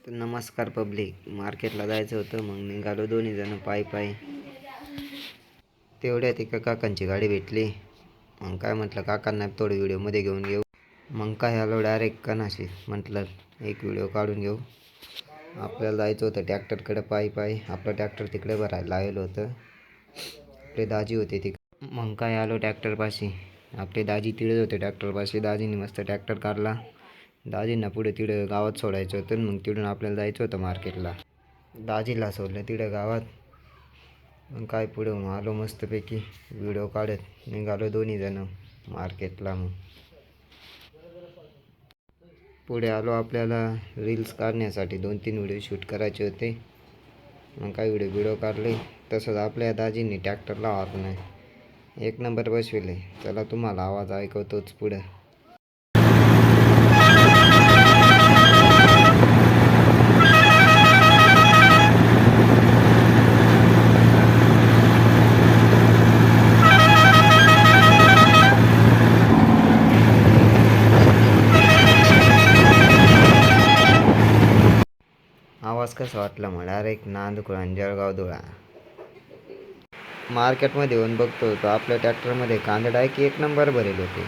तर नमस्कार पब्लिक. मार्केटला जायचं होतं, मग निघालो दोन्ही जण पायी. तेवढ्यात एका काकांची गाडी भेटली. मग काय म्हटलं, काकांना थोडं व्हिडिओमध्ये घेऊन घेऊ. मग काय आलो डायरेक्ट कनाशी. म्हटलं एक व्हिडिओ काढून घेऊ. आपल्याला जायचं होतं ट्रॅक्टरकडे पायी. आपलं ट्रॅक्टर तिकडे भरायला लावलं होतं. आपले दाजी होते तिकडे. मग काय आलो ट्रॅक्टरपाशी. आपले दाजी तिळत होते ट्रॅक्टरपाशी. दाजीने मस्त ट्रॅक्टर काढला. दाजींना पुढे तिकडं गावात सोडायचं होतं. मग तिकडून आपल्याला जायचं होतं मार्केटला. दाजीला सोडलं तिकडं गावात. मग काय पुढं आलो मस्तपैकी व्हिडिओ काढत निघालो दोन्ही जण मार्केटला. मग पुढे आलो, आपल्याला रील्स काढण्यासाठी 2-3 व्हिडिओ शूट करायचे होते. मग काय व्हिडिओ काढले. तसंच आपल्या दाजींनी ट्रॅक्टरला हॉर्न एक नंबर बसविले. चला तुम्हाला आवाज ऐकवतोच पुढं. आवाज कसा वाटला मग डायरेक्ट नांदखुळा आणि जळगाव धुळा. मार्केटमध्ये येऊन बघतो तर आपल्या ट्रॅक्टरमध्ये कांदे डायरेक्ट एक नंबर भरेल होते.